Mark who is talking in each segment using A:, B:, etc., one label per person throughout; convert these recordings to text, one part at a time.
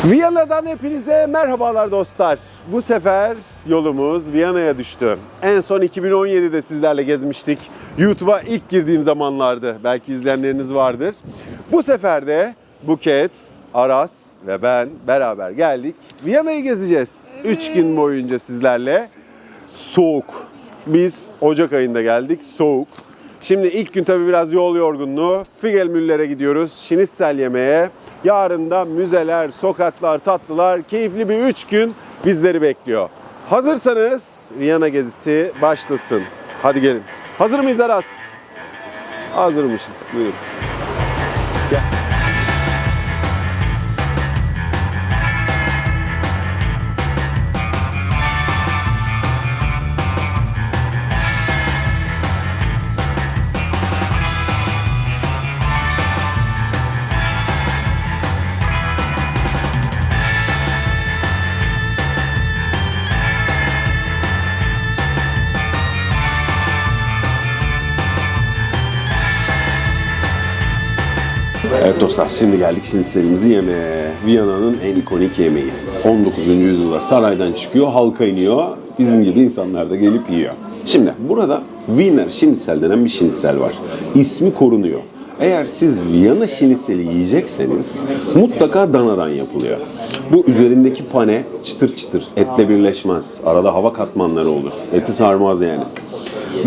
A: Viyana'dan hepinize merhabalar dostlar. Bu sefer yolumuz Viyana'ya düştü. En son 2017'de sizlerle gezmiştik. YouTube'a ilk girdiğim zamanlardı. Belki izleyenleriniz vardır. Bu sefer de Buket, Aras ve ben beraber geldik. Viyana'yı gezeceğiz. 3 gün boyunca sizlerle. Soğuk. Biz Ocak ayında geldik. Soğuk. Şimdi ilk gün tabii biraz yol yorgunluğu. Figelmüller'e gidiyoruz. Şinitzel yemeye. Yarın da müzeler, sokaklar, tatlılar. Keyifli bir 3 gün bizleri bekliyor. Hazırsanız Viyana gezisi başlasın. Hadi gelin. Hazır mıyız Aras? Hazırmışız. Buyurun. Gel. Evet dostlar, şimdi geldik şinitzelimizi yemeye. Viyana'nın en ikonik yemeği. 19. yüzyılda saraydan çıkıyor, halka iniyor. Bizim gibi insanlar da gelip yiyor. Şimdi burada Wiener Schnitzel denen bir şinitsel var. İsmi korunuyor. Eğer siz Viyana şinitseli yiyecekseniz mutlaka danadan yapılıyor. Bu üzerindeki pane çıtır çıtır, etle birleşmez. Arada hava katmanları olur. Eti sarmaz yani.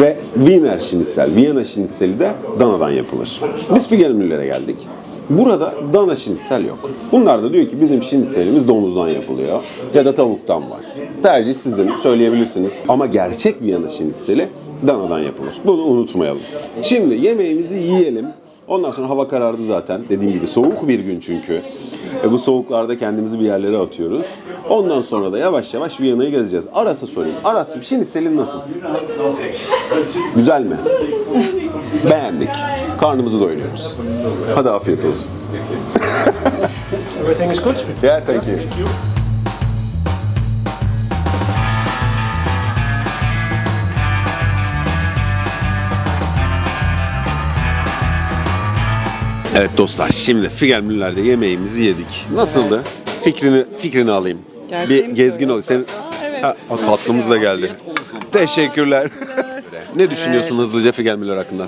A: Ve Wiener Schnitzel, Viyana şinitseli de danadan yapılır. Biz Figelmüller'e geldik. Burada dana şinitsel yok. Bunlar da diyor ki bizim şinitselimiz domuzdan yapılıyor ya da tavuktan var. Tercih sizin, söyleyebilirsiniz. Ama gerçek Viyana şinitseli danadan yapılır. Bunu unutmayalım. Şimdi yemeğimizi yiyelim. Ondan sonra hava karardı zaten. Dediğim gibi soğuk bir gün çünkü. Bu soğuklarda kendimizi bir yerlere atıyoruz. Ondan sonra da yavaş yavaş Viyana'yı gezeceğiz. Aras'a sorayım. Aras'cığım şinitselin nasıl? Güzel mi? Beğendik. Karnımızı doyuruyoruz. Hadi afiyet olsun.
B: Everything is good?
A: Yeah, thank you. Evet dostlar, şimdi Figelmüller'de yemeğimizi yedik. Nasıldı? Fikrini alayım.
C: Gerçeği
A: Bir
C: mi
A: gezgin ol.
C: söylüyorsun?
A: Sen
C: Evet.
A: o tatlımız da geldi. Teşekkürler. Ne düşünüyorsun hızlıca Figelmüller hakkında?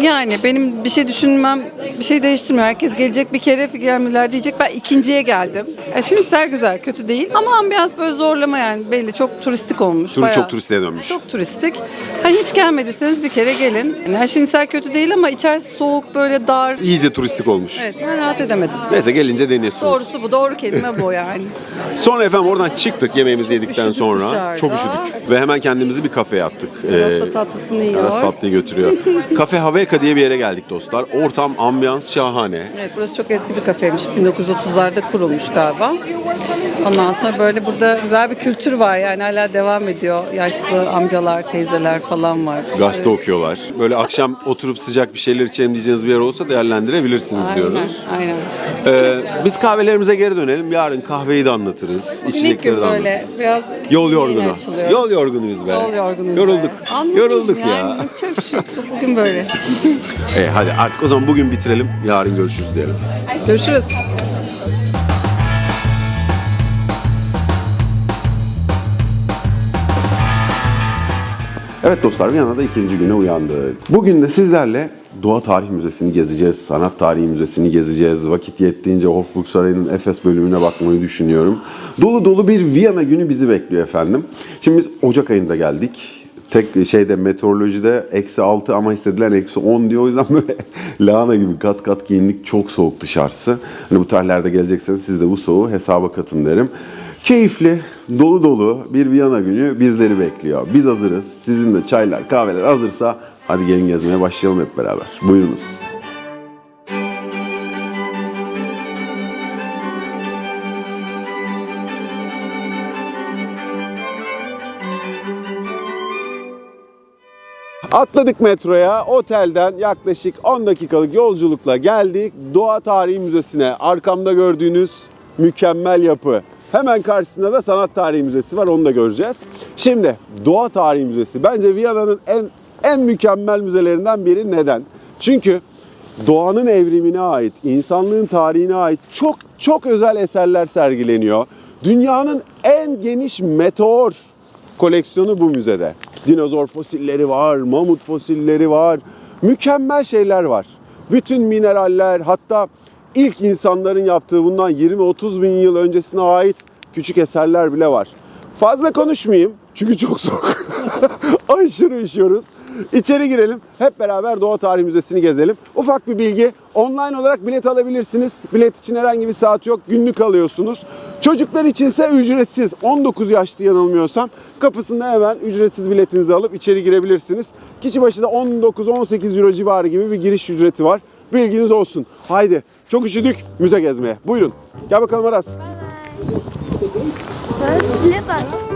C: Yani benim bir şey düşünmem, bir şey değiştirmiyor. Herkes gelecek bir kere Figelmüller diyecek. Ben ikinciye geldim. Şinitsel güzel, kötü değil. Ama ambiyans böyle zorlama yani. Belli çok turistik olmuş. Bayağı.
A: Çok turistliğe dönmüş.
C: Çok turistik. Hani hiç gelmediyseniz bir kere gelin. Yani şinitsel kötü değil ama içerisi soğuk, böyle dar.
A: İyice turistik olmuş.
C: Evet, ben rahat edemedim.
A: Neyse gelince deniyorsunuz.
C: Doğrusu bu, doğru kelime bu yani.
A: Sonra efendim oradan çıktık yemeğimizi yedikten
C: üşüdük
A: sonra.
C: dışarıda.
A: Çok üşüdük. Ve hemen kendimizi bir kafeye attık.
C: Biraz da tatlısını yiyor.
A: Aras tatlıyı götürüyor. Kafe Haveka diye bir yere geldik dostlar. Ortam, ambiyans şahane.
C: Evet, burası çok eski bir kafeymiş. 1930'larda kurulmuş galiba. Ondan sonra böyle burada güzel bir kültür var yani hala devam ediyor. Yaşlı amcalar, teyzeler falan var.
A: Gazete okuyorlar. Böyle akşam oturup sıcak bir şeyler içelim diyeceğiniz bir yer olsa değerlendirebilirsiniz diyoruz.
C: Aynen.
A: Biz kahvelerimize geri dönelim. Yarın kahveyi de anlatırız.
C: İlk
A: İçecekleri
C: gün
A: de
C: böyle
A: anlatırız.
C: biraz
A: Yol
C: yeni
A: yorgunu.
C: açılıyoruz.
A: Yol yorgunuyuz be.
C: Yol yorgunuyuz.
A: Yorulduk.
C: be. Anladınız
A: Yorulduk
C: mı?
A: ya.
C: Yani yapacak bir şey yok. Bugün böyle.
A: Hadi artık o zaman bugün bitirelim. Yarın görüşürüz diyelim.
C: Görüşürüz.
A: Evet dostlar, Viyana'da ikinci güne uyandık. Bugün de sizlerle Doğa Tarih Müzesi'ni gezeceğiz, Sanat Tarihi Müzesi'ni gezeceğiz. Vakit yettiğince Hofburg Sarayı'nın Efes bölümüne bakmayı düşünüyorum. Dolu dolu bir Viyana günü bizi bekliyor efendim. Şimdi biz Ocak ayında geldik. Tek şeyde meteorolojide -6 ama hissedilen -10 diyor. O yüzden böyle lahana gibi kat kat giyindik. Çok soğuk dışarısı. Hani bu tarihlerde gelecekseniz siz de bu soğuğu hesaba katın derim. Keyifli, dolu dolu bir Viyana günü bizleri bekliyor. Biz hazırız. Sizin de çaylar, kahveler hazırsa hadi gelin gezmeye başlayalım hep beraber. Buyurunuz. Atladık metroya, otelden yaklaşık 10 dakikalık yolculukla geldik Doğa Tarihi Müzesi'ne. Arkamda gördüğünüz mükemmel yapı. Hemen karşısında da Sanat Tarihi Müzesi var, onu da göreceğiz. Şimdi Doğa Tarihi Müzesi bence Viyana'nın en mükemmel müzelerinden biri. Neden? Çünkü doğanın evrimine ait, insanlığın tarihine ait çok çok özel eserler sergileniyor. Dünyanın en geniş meteor koleksiyonu bu müzede. Dinozor fosilleri var, mamut fosilleri var. Mükemmel şeyler var. Bütün mineraller, hatta ilk insanların yaptığı bundan 20-30 bin yıl öncesine ait küçük eserler bile var. Fazla konuşmayayım çünkü çok soğuk. Aşırı üşüyoruz. İçeri girelim. Hep beraber Doğa Tarihi Müzesi'ni gezelim. Ufak bir bilgi. Online olarak bilet alabilirsiniz. Bilet için herhangi bir saat yok. Günlük alıyorsunuz. Çocuklar içinse ücretsiz. 19 yaşlı yanılmıyorsam. Kapısında hemen ücretsiz biletinizi alıp içeri girebilirsiniz. Kişi başı da 19-18 euro civarı gibi bir giriş ücreti var. Bilginiz olsun. Haydi. Çok üşüdük. Müze gezmeye. Buyurun. Gel bakalım Aras.
B: Zile bak.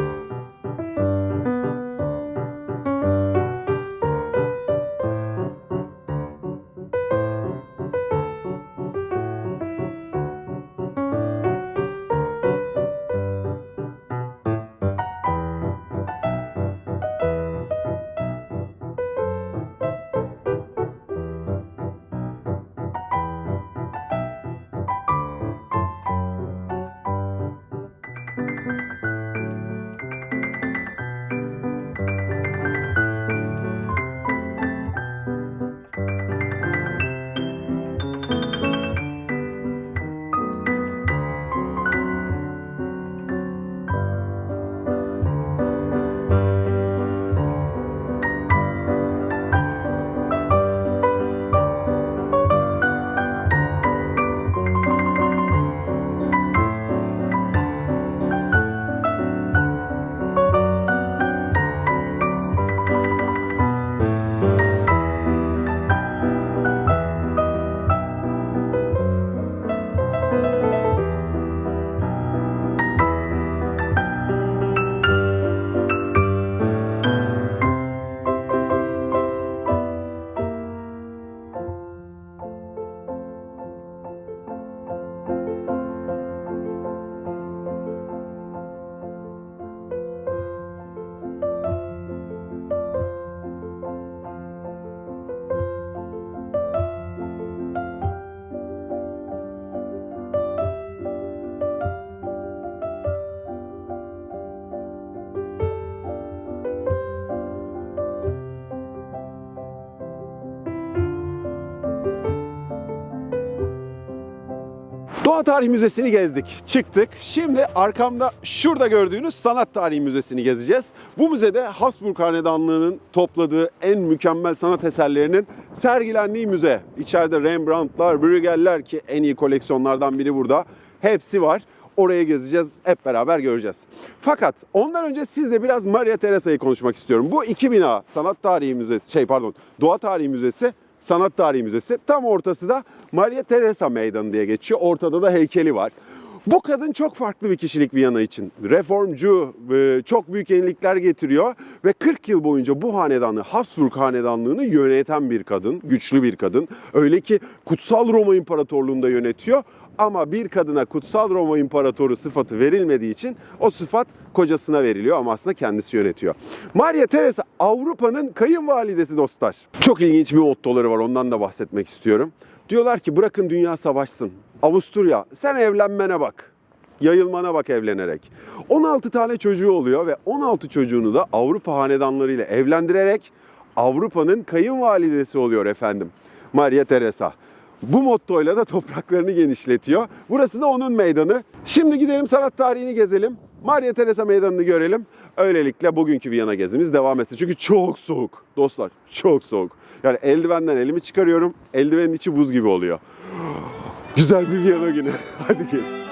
A: Doğa Tarihi Müzesi'ni gezdik, çıktık. Şimdi arkamda şurada gördüğünüz Sanat Tarihi Müzesi'ni gezeceğiz. Bu müzede Habsburg Hanedanlığı'nın topladığı en mükemmel sanat eserlerinin sergilendiği müze. İçeride Rembrandt'lar, Bruegel'ler ki en iyi koleksiyonlardan biri burada. Hepsi var. Oraya gezeceğiz, hep beraber göreceğiz. Fakat ondan önce sizle biraz Maria Teresa'yı konuşmak istiyorum. Bu iki bina, Sanat Tarihi Müzesi, Doğa Tarihi Müzesi, Sanat Tarihi Müzesi. Tam ortası da Maria Teresa Meydanı diye geçiyor. Ortada da heykeli var. Bu kadın çok farklı bir kişilik Viyana için. Reformcu, çok büyük yenilikler getiriyor ve 40 yıl boyunca bu hanedanlığı, Habsburg Hanedanlığı'nı yöneten bir kadın, güçlü bir kadın. Öyle ki Kutsal Roma İmparatorluğu'nda yönetiyor. Ama bir kadına Kutsal Roma İmparatoru sıfatı verilmediği için o sıfat kocasına veriliyor ama aslında kendisi yönetiyor. Maria Teresa Avrupa'nın kayınvalidesi dostlar. Çok ilginç bir mottoları var, ondan da bahsetmek istiyorum. Diyorlar ki bırakın dünya savaşsın. Avusturya sen evlenmene bak. Yayılmana bak evlenerek. 16 tane çocuğu oluyor ve 16 çocuğunu da Avrupa hanedanlarıyla evlendirerek Avrupa'nın kayınvalidesi oluyor efendim. Maria Teresa. Bu mottoyla da topraklarını genişletiyor. Burası da onun meydanı. Şimdi gidelim sanat tarihini gezelim. Maria Teresa meydanını görelim. Öylelikle bugünkü Viyana gezimiz devam etsin. Çünkü çok soğuk. Dostlar çok soğuk. Yani eldivenden elimi çıkarıyorum. Eldivenin içi buz gibi oluyor. Güzel bir Viyana günü. Hadi gelin.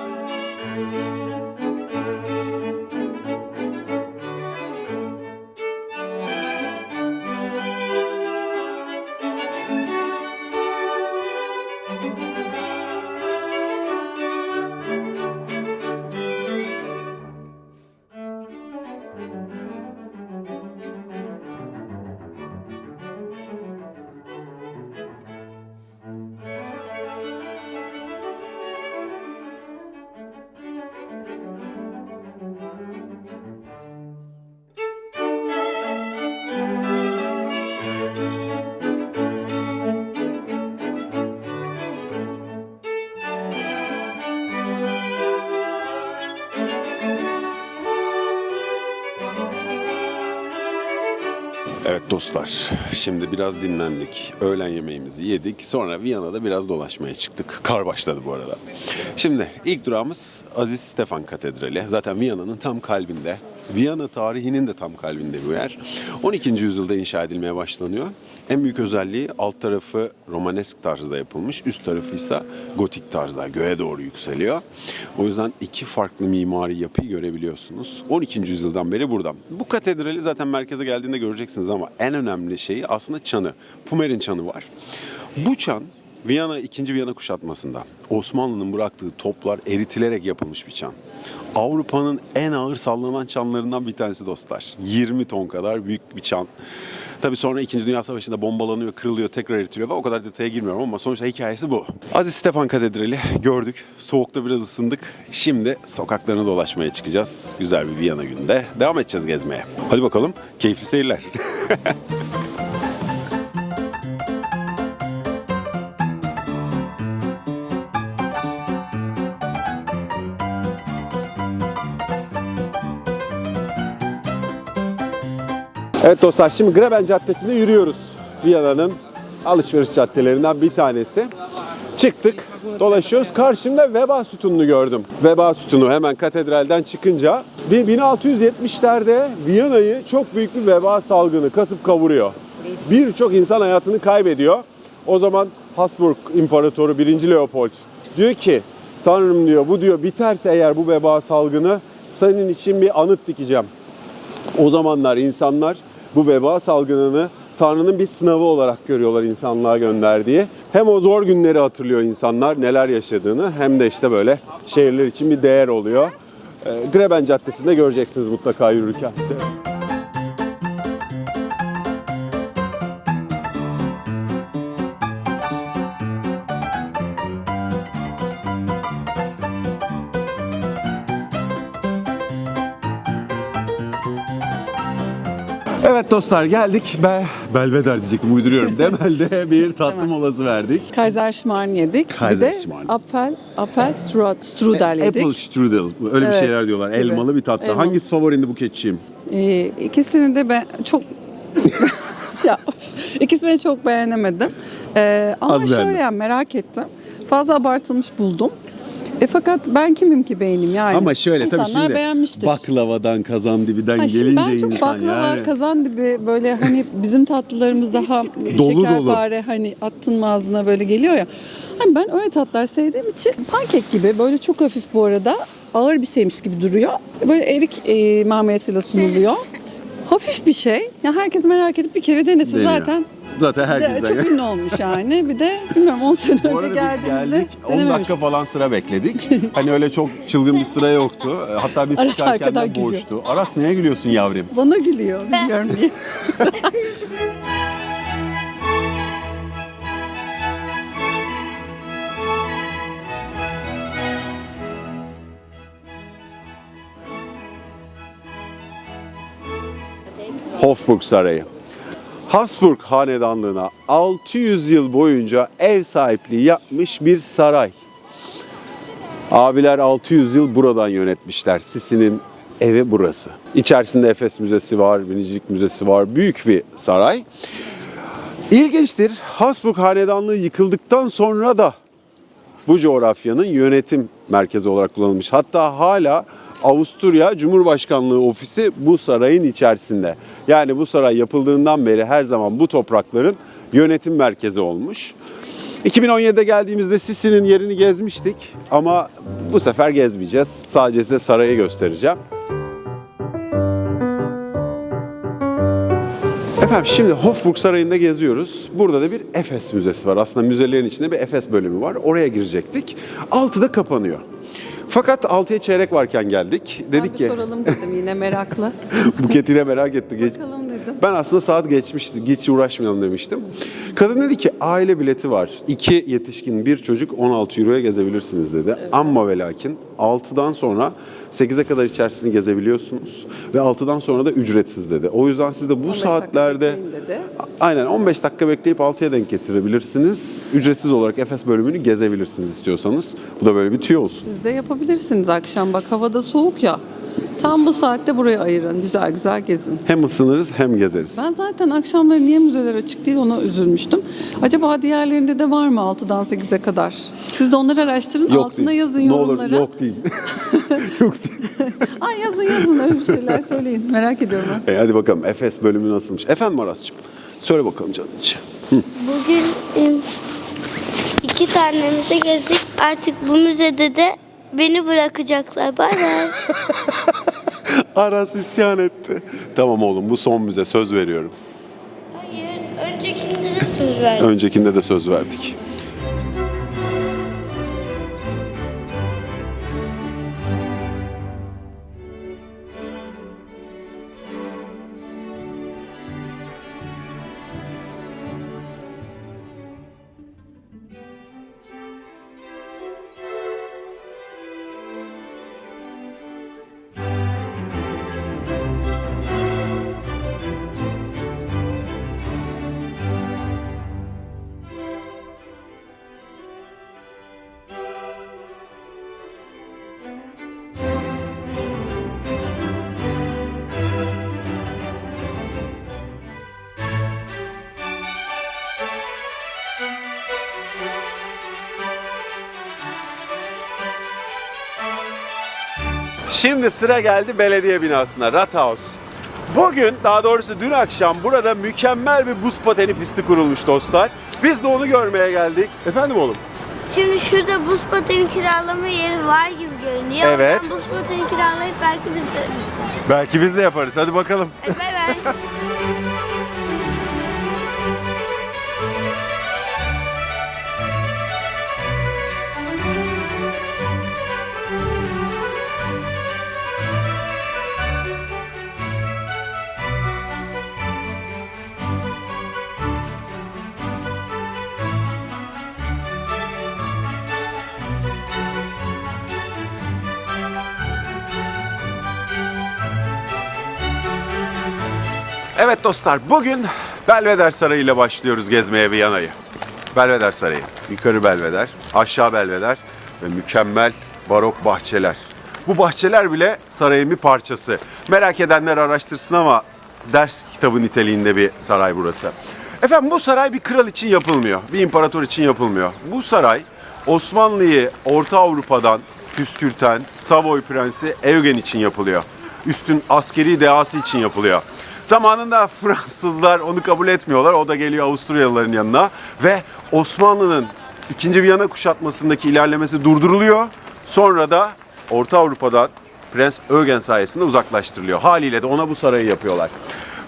A: Evet dostlar, şimdi biraz dinlendik. Öğlen yemeğimizi yedik. Sonra Viyana'da biraz dolaşmaya çıktık. Kar başladı bu arada. Şimdi ilk durağımız Aziz Stefan Katedrali. Zaten Viyana'nın tam kalbinde. Viyana tarihinin de tam kalbinde bu yer. 12. yüzyılda inşa edilmeye başlanıyor. En büyük özelliği alt tarafı Romanesk tarzda yapılmış. Üst tarafı ise gotik tarzda göğe doğru yükseliyor. O yüzden iki farklı mimari yapıyı görebiliyorsunuz. 12. yüzyıldan beri burada. Bu katedrali zaten merkeze geldiğinde göreceksiniz ama en önemli şeyi aslında çanı. Pumer'in çanı var. Bu çan Viyana 2. Viyana kuşatmasında Osmanlı'nın bıraktığı toplar eritilerek yapılmış bir çan. Avrupa'nın en ağır sallanan çanlarından bir tanesi dostlar. 20 ton kadar büyük bir çan. Tabii sonra 2. Dünya Savaşı'nda bombalanıyor, kırılıyor, tekrar eritiliyor ve o kadar detaya girmiyorum ama sonuçta hikayesi bu. Aziz Stefan Katedrali gördük. Soğukta biraz ısındık. Şimdi sokaklarını dolaşmaya çıkacağız. Güzel bir Viyana gününde. Devam edeceğiz gezmeye. Hadi bakalım, keyifli seyirler. Evet dostlar, şimdi Greben Caddesi'nde yürüyoruz. Viyana'nın alışveriş caddelerinden bir tanesi. Çıktık, dolaşıyoruz. Karşımda Veba Sütunu'nu gördüm. Veba Sütunu hemen katedralden çıkınca 1670'lerde Viyana'yı çok büyük bir veba salgını kasıp kavuruyor. Birçok insan hayatını kaybediyor. O zaman Habsburg İmparatoru 1. Leopold diyor ki, Tanrım diyor, bu diyor biterse eğer bu veba salgını senin için bir anıt dikeceğim. O zamanlar insanlar bu veba salgınını Tanrı'nın bir sınavı olarak görüyorlar insanlığa gönderdiği. Hem o zor günleri hatırlıyor insanlar neler yaşadığını hem de işte böyle şehirler için bir değer oluyor. Greben Caddesi'nde göreceksiniz mutlaka yürürken. Evet dostlar, geldik. Belveder diyecektim, uyduruyorum. Demel'de bir tatlı molası verdik.
C: Kaiserschmarrn yedik. Bir de
A: Kaiserschmarrn.
C: Strudel yedik.
A: Apple strudel. Öyle bir
C: Evet,
A: şeyler diyorlar.
C: gibi.
A: Elmalı bir tatlı.
C: Elmalı.
A: Hangisi favorindi Buketçiğim?
C: İkisini de ben çok ya ikisini de çok beğenemedim. Ama
A: Az
C: şöyle
A: beğendim.
C: yani merak ettim. Fazla abartılmış buldum. Fakat ben kimim ki beğeneyim yani.
A: Ama şöyle tabii
C: İnsanlar
A: şimdi
C: beğenmiştir.
A: baklavadan kazandibiden
C: Ha, şimdi
A: gelince
C: ben çok
A: insan
C: baklava,
A: yani.
C: kazandibi böyle hani bizim tatlılarımız daha
A: Dolu
C: şekerpare hani attın mı ağzına böyle geliyor ya. Hani ben öyle tatlar sevdiğim için pankek gibi böyle çok hafif bu arada ağır bir şeymiş gibi duruyor. Böyle erik marmelatıyla sunuluyor. Hafif bir şey. Ya herkes merak edip bir kere denesin
A: Deniyor.
C: zaten.
A: Zaten
C: Bir de
A: herkes
C: çok ünlü olmuş yani. Bir de bilmiyorum 10 sene
A: Bu
C: önce
A: arada biz
C: geldiğimizde
A: geldik, 10 dakika
C: denememiştik.
A: falan sıra bekledik. Hani öyle çok çılgın bir sıra yoktu. Hatta biz
C: Aras
A: çıkarken
C: arkadan
A: de
C: gülüyor.
A: boştu. Aras neye gülüyorsun yavrum?
C: Bana gülüyor. Bilmiyorum niye.
A: Hofburg Sarayı. Habsburg Hanedanlığı'na 600 yıl boyunca ev sahipliği yapmış bir saray. Abiler 600 yıl buradan yönetmişler. Sisi'nin evi burası. İçerisinde Efes Müzesi var, Binicilik Müzesi var. Büyük bir saray. İlginçtir. Habsburg Hanedanlığı yıkıldıktan sonra da bu coğrafyanın yönetim merkezi olarak kullanılmış. Hatta hala Avusturya Cumhurbaşkanlığı ofisi bu sarayın içerisinde. Yani bu saray yapıldığından beri her zaman bu toprakların yönetim merkezi olmuş. 2017'de geldiğimizde Sisi'nin yerini gezmiştik ama bu sefer gezmeyeceğiz. Sadece size sarayı göstereceğim. Efendim şimdi Hofburg Sarayı'nda geziyoruz. Burada da bir Efes Müzesi var. Aslında müzelerin içinde bir Efes bölümü var. Oraya girecektik. 6'da kapanıyor. Fakat 6'ya çeyrek varken geldik. Dedik
C: Bir
A: ki
C: soralım dedim yine meraklı.
A: Buket'i de merak etti.
C: Bakalım dedim.
A: Ben aslında saat geçmişti. Hiç uğraşmayalım demiştim. Kadın dedi ki aile bileti var. 2 yetişkin bir çocuk 16 euroya gezebilirsiniz dedi. Evet. Amma ve lakin 6'dan sonra 8'e kadar içerisini gezebiliyorsunuz. Ve 6'dan sonra da ücretsiz dedi. O yüzden siz de bu
C: 15
A: saatlerde
C: dakika bekleyin dedi.
A: aynen 15 dakika bekleyip 6'ya denk getirebilirsiniz. Ücretsiz olarak Efes bölümünü gezebilirsiniz istiyorsanız. Bu da böyle bir tüyo olsun.
C: Siz de yapabilirsiniz akşam bak havada soğuk ya. Tam bu saatte buraya ayırın. Güzel güzel gezin.
A: Hem ısınırız hem gezeriz.
C: Ben zaten akşamları niye müzeler açık değil ona üzülmüştüm. Acaba diğerlerinde de var mı 6'dan 8'e kadar? Siz de onları araştırın. Altına
A: değil.
C: yazın
A: Ne
C: yorumlara.
A: olur yok değil. Yok değil.
C: Ay yazın öyle bir şeyler söyleyin. Merak ediyorum ben.
A: Hadi bakalım Efes bölümü nasılmış? Efendim Aras'cığım söyle bakalım canın içi.
B: Bugün 2 tane müze gezdik. Artık bu müzede de beni bırakacaklar. Bay bay.
A: Aras isyan etti. Tamam oğlum bu son müze söz veriyorum.
B: Hayır, öncekinde de söz verdim.
A: Öncekinde de söz verdik. Şimdi sıra geldi belediye binasına, Rathaus. Bugün, daha doğrusu dün akşam burada mükemmel bir buz pateni pisti kurulmuş dostlar. Biz de onu görmeye geldik. Efendim oğlum?
B: Şimdi şurada buz pateni kiralama yeri var gibi görünüyor.
A: Evet.
B: Ben buz pateni kiralayıp belki biz de
A: Belki biz de yaparız. Hadi bakalım.
B: Bay bay.
A: Evet dostlar, bugün Belvedere Sarayı ile başlıyoruz gezmeye Viyana'yı. Belvedere Sarayı, yukarı Belvedere, aşağı Belvedere ve mükemmel barok bahçeler. Bu bahçeler bile sarayın bir parçası. Merak edenler araştırsın ama ders kitabı niteliğinde bir saray burası. Efendim bu saray bir kral için yapılmıyor, bir imparator için yapılmıyor. Bu saray Osmanlı'yı Orta Avrupa'dan püskürten Savoy Prensi Eugen için yapılıyor. Üstün askeri dehası için yapılıyor. Zamanında Fransızlar onu kabul etmiyorlar. O da geliyor Avusturyalıların yanına ve Osmanlı'nın 2. Viyana kuşatmasındaki ilerlemesi durduruluyor. Sonra da Orta Avrupa'dan Prens Eugen sayesinde uzaklaştırılıyor. Haliyle de ona bu sarayı yapıyorlar.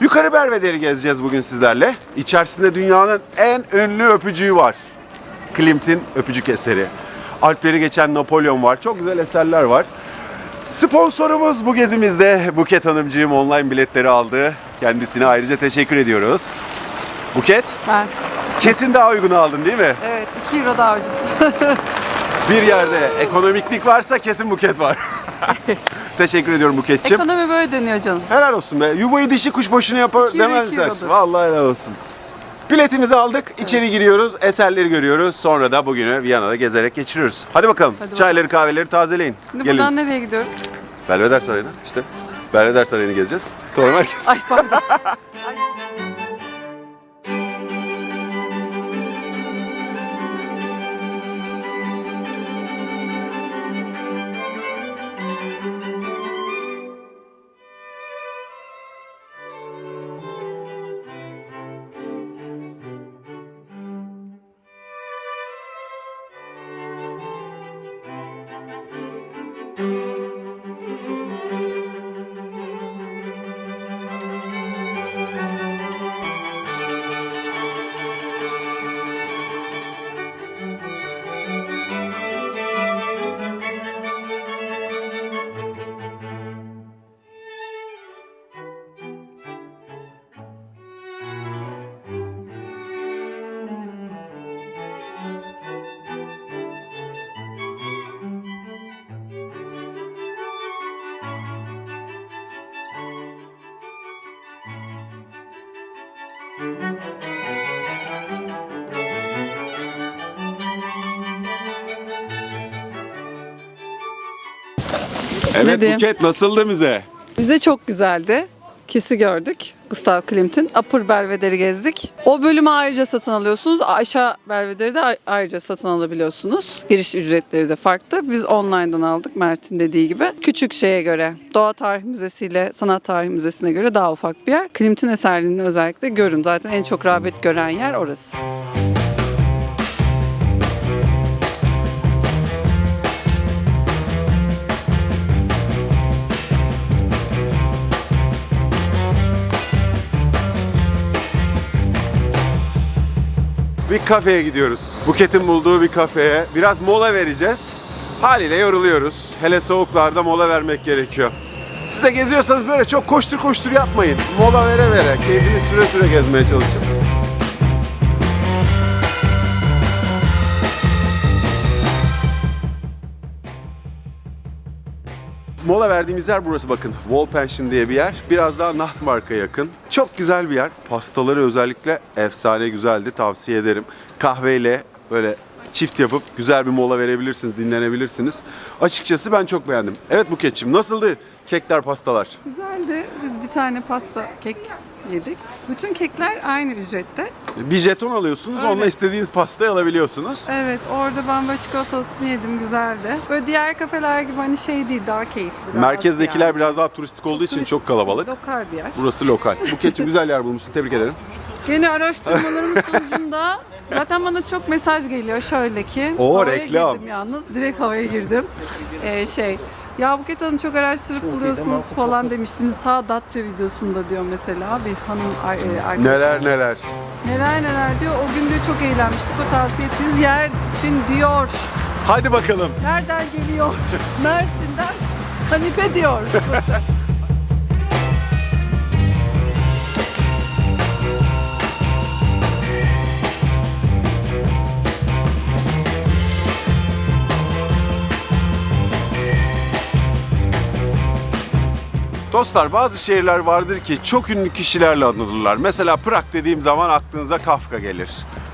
A: Yukarı Belvedere'yi gezeceğiz bugün sizlerle. İçerisinde dünyanın en ünlü öpücüğü var. Klimt'in öpücük eseri. Alpleri geçen Napolyon var. Çok güzel eserler var. Sponsorumuz bu gezimizde Buket Hanımcığım online biletleri aldı. Kendisine ayrıca teşekkür ediyoruz. Buket,
C: Ben.
A: kesin daha uygun aldın değil mi?
C: Evet 2 euro daha ucuz.
A: Bir yerde ekonomiklik varsa kesin Buket var. Teşekkür ediyorum Buket'ciğim.
C: Ekonomi böyle dönüyor canım.
A: Helal olsun be. Yuvayı dişi kuş boşuna yapar
C: 2 euro, 2
A: demezler.
C: eurodur.
A: Vallahi helal olsun. Biletimizi aldık, içeri giriyoruz, eserleri görüyoruz. Sonra da bugünü Viyana'da gezerek geçiriyoruz. Hadi bakalım,
C: Hadi
A: çayları kahveleri tazeleyin.
C: Şimdi
A: Geliniz.
C: buradan nereye gidiyoruz?
A: Belvedere Sarayı'na işte. Belvedere Sarayı'nı gezeceğiz. Sonra merkez.
C: Ay pardon. Ay.
A: Evet
C: diyeyim?
A: Buket, nasıldı müze?
C: Bize çok güzeldi. Kiss'i gördük. Gustav Klimt'in Upper Belvedere'i gezdik. O bölümü ayrıca satın alıyorsunuz. Aşağı Belvedere'de ayrıca satın alabiliyorsunuz. Giriş ücretleri de farklı. Biz online'dan aldık Mert'in dediği gibi. Küçük şeye göre, Doğa Tarih Müzesi ile Sanat Tarih Müzesi'ne göre daha ufak bir yer. Klimt'in eserlerini özellikle görün. Zaten en çok rağbet gören yer orası.
A: Bir kafeye gidiyoruz. Buket'in bulduğu bir kafeye. Biraz mola vereceğiz. Haliyle yoruluyoruz. Hele soğuklarda mola vermek gerekiyor. Siz de geziyorsanız böyle çok koştur koştur yapmayın. Mola vere vere, keyfini süre süre gezmeye çalışın. Mola verdiğimiz yer burası bakın. Wall Pension diye bir yer. Biraz daha Nachtmark'a yakın. Çok güzel bir yer. Pastaları özellikle efsane güzeldi. Tavsiye ederim. Kahveyle böyle çift yapıp güzel bir mola verebilirsiniz, dinlenebilirsiniz. Açıkçası ben çok beğendim. Evet Buket'ciğim, nasıldı kekler, pastalar?
C: Güzeldi. Biz bir tane pasta kek yedik. Bütün kekler aynı ücrette.
A: Bir jeton alıyorsunuz,
C: Öyle.
A: onunla istediğiniz pastayı alabiliyorsunuz.
C: Evet, orada ben böyle çikolatalısını yedim, güzeldi. Böyle diğer kafeler gibi hani şey değil, daha keyifli. daha
A: Merkezdekiler
C: yani.
A: biraz daha turistik olduğu için
C: Turistik,
A: çok kalabalık.
C: Lokal bir yer.
A: Burası lokal. Buket'ciğim güzel yer bulmuşsun, tebrik ederim.
C: Gene araştırmalarım sonucunda zaten bana çok mesaj geliyor şöyle ki.
A: Oo,
C: havaya
A: reklam.
C: girdim yalnız, direkt havaya girdim. Ya Buket Hanım çok araştırıp buluyorsunuz falan demiştiniz. Ta Datça videosunda diyor mesela bir hanım arkadaşım.
A: Neler.
C: Neler diyor. O gün diyor çok eğlenmiştik. O tavsiye ettiğiniz yer için diyor.
A: Hadi bakalım.
C: Nereden geliyor? Mersin'den Hanife diyor.
A: Dostlar, bazı şehirler vardır ki çok ünlü kişilerle anılırlar. Mesela Prag dediğim zaman aklınıza Kafka gelir.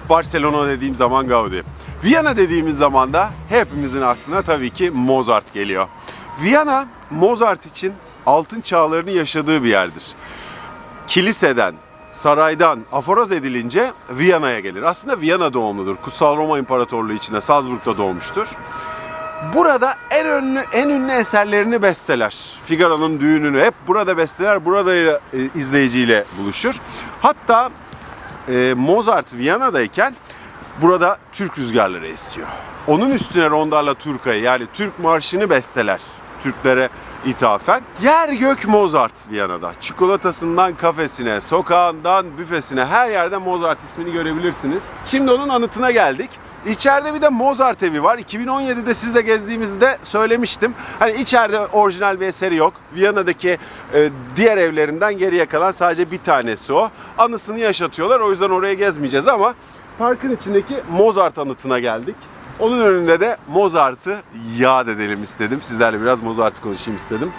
A: Barcelona dediğim zaman Gaudi. Viyana dediğimiz zaman da hepimizin aklına tabii ki Mozart geliyor. Viyana, Mozart için altın çağlarını yaşadığı bir yerdir. Kiliseden, saraydan aforoz edilince Viyana'ya gelir. Aslında Viyana doğumludur. Kutsal Roma İmparatorluğu içinde Salzburg'da doğmuştur. Burada en ünlü eserlerini besteler. Figaro'nun düğününü hep burada besteler, burada izleyiciyle buluşur. Hatta Mozart Viyana'dayken burada Türk rüzgarları esiyor. Onun üstüne Rondarla Turca'yı, yani Türk marşını besteler Türklere ithafen. Yer gök Mozart Viyana'da. Çikolatasından kafesine, sokağından büfesine her yerde Mozart ismini görebilirsiniz. Şimdi onun anıtına geldik. İçeride bir de Mozart evi var. 2017'de sizle gezdiğimizde söylemiştim. Hani içeride orijinal bir eseri yok. Viyana'daki diğer evlerinden geriye kalan sadece bir tanesi o. Anısını yaşatıyorlar. O yüzden oraya gezmeyeceğiz ama parkın içindeki Mozart anıtına geldik. Onun önünde de Mozart'ı yad edelim istedim. Sizlerle biraz Mozart'ı konuşayım istedim.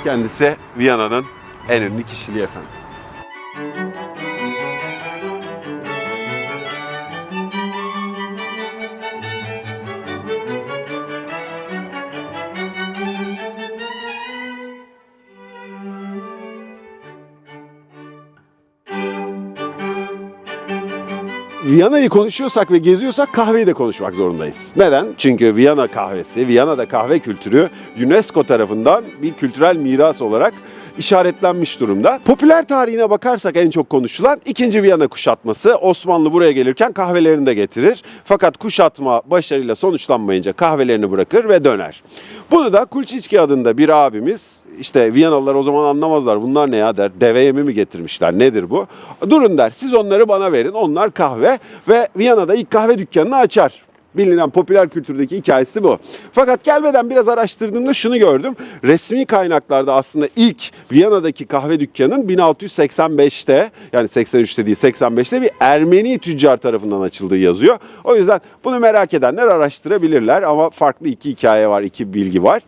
A: Kendisi Viyana'nın en ünlü kişiliği efendim. Viyana'yı konuşuyorsak ve geziyorsak kahveyi de konuşmak zorundayız. Neden? Çünkü Viyana kahvesi, Viyana'da kahve kültürü UNESCO tarafından bir kültürel miras olarak işaretlenmiş durumda. Popüler tarihine bakarsak en çok konuşulan 2. Viyana kuşatması. Osmanlı buraya gelirken kahvelerini de getirir. Fakat kuşatma başarıyla sonuçlanmayınca kahvelerini bırakır ve döner. Bunu da Kulçiçki adında bir abimiz, işte Viyanalılar o zaman anlamazlar, bunlar ne ya der, deve yemi mi getirmişler, nedir bu? Durun der, siz onları bana verin, onlar kahve ve Viyana'da ilk kahve dükkanını açar. Bilinen popüler kültürdeki hikayesi bu. Fakat gelmeden biraz araştırdığımda şunu gördüm. Resmi kaynaklarda aslında ilk Viyana'daki kahve dükkanının 1685'te, yani 83'te değil 85'te bir Ermeni tüccar tarafından açıldığı yazıyor. O yüzden bunu merak edenler araştırabilirler ama farklı iki hikaye var, iki bilgi var.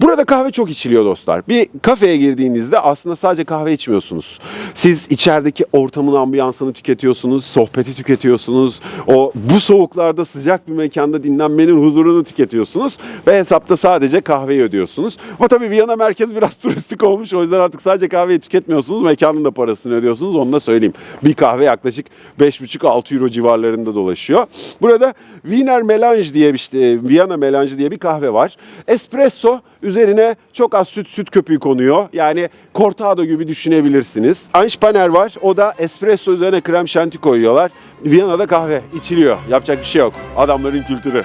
A: Burada kahve çok içiliyor dostlar. Bir kafeye girdiğinizde aslında sadece kahve içmiyorsunuz. Siz içerideki ortamın ambiyansını tüketiyorsunuz, sohbeti tüketiyorsunuz. Bu soğuklarda sıcak bir bir mekanda dinlenmenin huzurunu tüketiyorsunuz ve hesapta sadece kahveyi ödüyorsunuz. Ama tabii Viyana merkez biraz turistik olmuş. O yüzden artık sadece kahveyi tüketmiyorsunuz. Mekanın da parasını ödüyorsunuz. Onu da söyleyeyim. Bir kahve yaklaşık 5,5-6 euro civarlarında dolaşıyor. Burada Wiener Melange diye Viyana Melange diye bir kahve var. Espresso, üzerine çok az süt köpüğü konuyor. Yani cortado gibi düşünebilirsiniz. Einspanner var. O da espresso üzerine krem şanti koyuyorlar. Viyana'da kahve içiliyor. Yapacak bir şey yok. Adamların kültürü.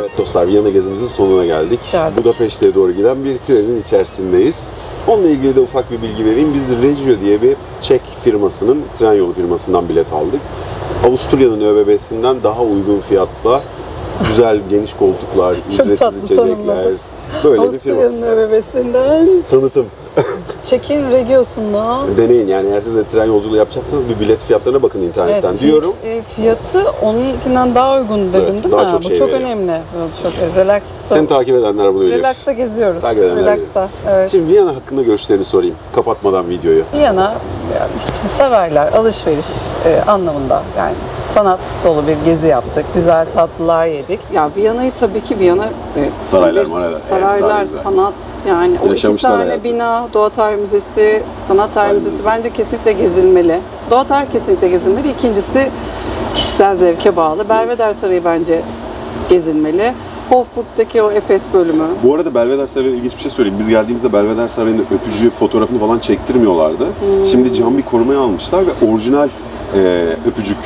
A: Evet dostlar, Viyana gezimizin sonuna geldik. Budapeşte'ye doğru giden bir trenin içerisindeyiz. Onunla ilgili de ufak bir bilgi vereyim. Biz Regio diye bir Çek firmasının, tren yolu firmasından bilet aldık. Avusturya'nın ÖBB'sinden daha uygun fiyatla güzel geniş koltuklar, ücretsiz içecekler. Böyle bir firma.
C: Avusturya'nın ÖBB'sinden
A: Tanıtım.
C: Çekin Regio'sunda.
A: Deneyin yani, eğer siz de tren yolculuğu yapacaksanız bir bilet fiyatlarına bakın internetten diyorum.
C: Fiyatı onunkinden daha uygun dedin
A: Evet,
C: değil
A: daha
C: mi?
A: çok
C: Bu
A: şey
C: çok
A: veriyor.
C: önemli. Çok relax'ta.
A: Seni takip edenler bunu biliyor.
C: Relax'ta geziyoruz.
A: Takip edenler
C: Relax'ta. Evet.
A: Şimdi Viyana hakkında görüşlerini sorayım kapatmadan videoyu.
C: Viyana yani işte saraylar, alışveriş anlamında yani sanat dolu bir gezi yaptık. Güzel tatlılar yedik. Ya Viyana'yı tabii ki Viyana
A: Saraylar,
C: bir
A: maralar,
C: saraylar,
A: efsane.
C: sanat yani o iki
A: Yaşamışlar
C: tane
A: hayatı.
C: bina, Doğa Tarihi Müzesi, Sanat Tarihi
A: Tarihi
C: Müzesi
A: Müzesi.
C: bence kesinlikle gezilmeli. Doğa Tarihi kesinlikle gezilmeli. İkincisi kişisel zevke bağlı. Belvedere Sarayı bence gezilmeli. Hofburg'daki o Efes bölümü.
A: Bu arada Belvedere Sarayı'na ilginç bir şey söyleyeyim. Biz geldiğimizde Belvedere Sarayı'nda öpücü fotoğrafını falan çektirmiyorlardı. Şimdi cam bir korumaya almışlar ve orijinal öpücük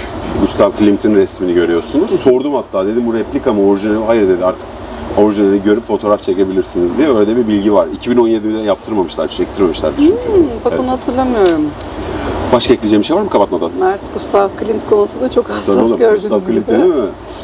A: Gustav Klimt'in resmini görüyorsunuz. Sordum hatta, dedim bu replika mı orijinali mi? Hayır dedi, artık orijinali görüp fotoğraf çekebilirsiniz diye öyle bir bilgi var. 2017'de yaptırmamışlar, çektirmemişlerdi çünkü.
C: Bak onu hatırlamıyorum.
A: Başka ekleyeceğim bir şey var mı kapatmadan?
C: Mert Gustav Klimt konusunda çok
A: Tabii
C: hassas
A: oğlum,
C: gördüğünüz
A: Gustav
C: gibi.
A: Klimt değil mi?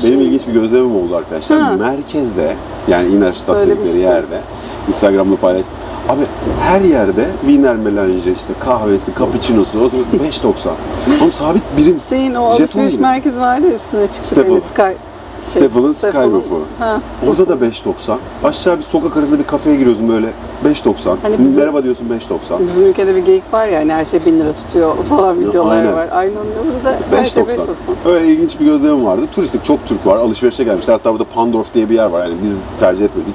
A: Benim ilginç bir gözlemim oldu arkadaşlar.
C: Ha.
A: Merkezde, yani Innerstadt dedikleri
C: Söylemiştin.
A: yerde, Instagram'da paylaştım. Abi her yerde Wiener Melange, işte kahvesi, cappuccino'su, o 5.90. Oğlum sabit birim.
C: Şeyin o
A: Jeton
C: alışveriş
A: gibi.
C: merkezi vardı ya, üstüne çıktık
A: Staples.
C: hani Sky.
A: Staple'ın Skybuff'u.
C: Ha.
A: Orada da 5.90. Aşağı bir sokak arasında bir kafeye giriyorsun böyle 5.90.
C: Hani bizim-
A: Merhaba diyorsun 5.90.
C: Bizim ülkede bir geyik var ya hani her şey 1000 lira tutuyor falan videolar
A: Aynen.
C: var. Aynı onun burada her şey
A: 5.90.
C: 5.90.
A: Öyle ilginç bir gözlemim vardı. Turistik çok Türk var. Alışverişe gelmişler. Hatta burada Pandorf diye bir yer var. Yani biz tercih etmedik.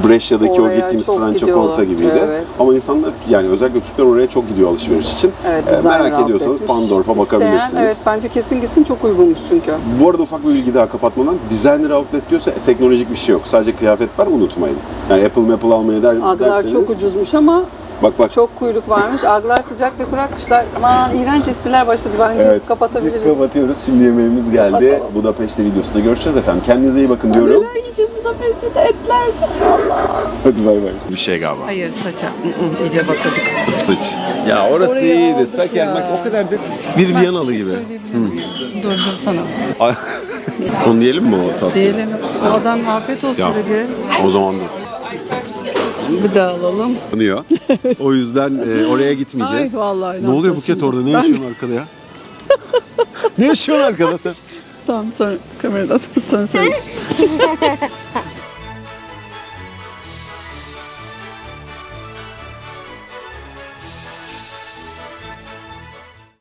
A: Brescia'daki o
C: Oraya
A: gittiğimiz
C: çok
A: Francia
C: gidiyorlar.
A: Porta gibiydi.
C: Evet.
A: Ama insanlar, yani özellikle Türkler oraya çok gidiyor alışveriş için.
C: Evet,
A: Merak
C: designer
A: ediyorsanız
C: outletmiş.
A: Pandorf'a
C: İsteyen,
A: bakabilirsiniz.
C: evet bence kesin gitsin, çok uygunmuş çünkü.
A: Bu arada ufak bir bilgi daha kapatmadan, designer outlet diyorsa teknolojik bir şey yok. Sadece kıyafet var, unutmayın. Yani Apple almaya
C: Aglar
A: derseniz.
C: çok ucuzmuş ama
A: Bak.
C: çok kuyruk varmış. Aglar sıcak ve kurak kışlar. Aman iğrenç espriler başladı bence,
A: Evet,
C: kapatabiliriz.
A: biz kapatıyoruz. Şimdi yemeğimiz geldi.
C: Kapatalım.
A: Budapeşte videosunda görüşeceğiz efendim. Kendinize iyi bakın diyorum.
C: Neler yiyeceğiz Budapeşte'de, etler.
A: Hadi bay bay. Bir şey galiba.
C: Hayır saça. İyice batırdık.
A: Sıç. Ya orası
C: Oraya
A: iyiydi.
C: aldık
A: Saker
C: ya.
A: bak, o kadar da bir Viyanalı gibi.
C: Söyleyebilir miyim? Dur sana.
A: Ay, onu diyelim mi o tatlı?
C: Diyelim. O adam afiyet olsun
A: Ya.
C: dedi.
A: O zaman dur.
C: Bir daha alalım.
A: Tanıyor. O yüzden oraya gitmeyeceğiz.
C: Ay, vallahi
A: ne oluyor
C: inanmıyorsun.
A: Buket orada? Ne
C: Ben-
A: yaşıyorsun arkada ya? Ne yaşıyorsun arkada sen?
C: Tamam sonra kameradan sonra söyle.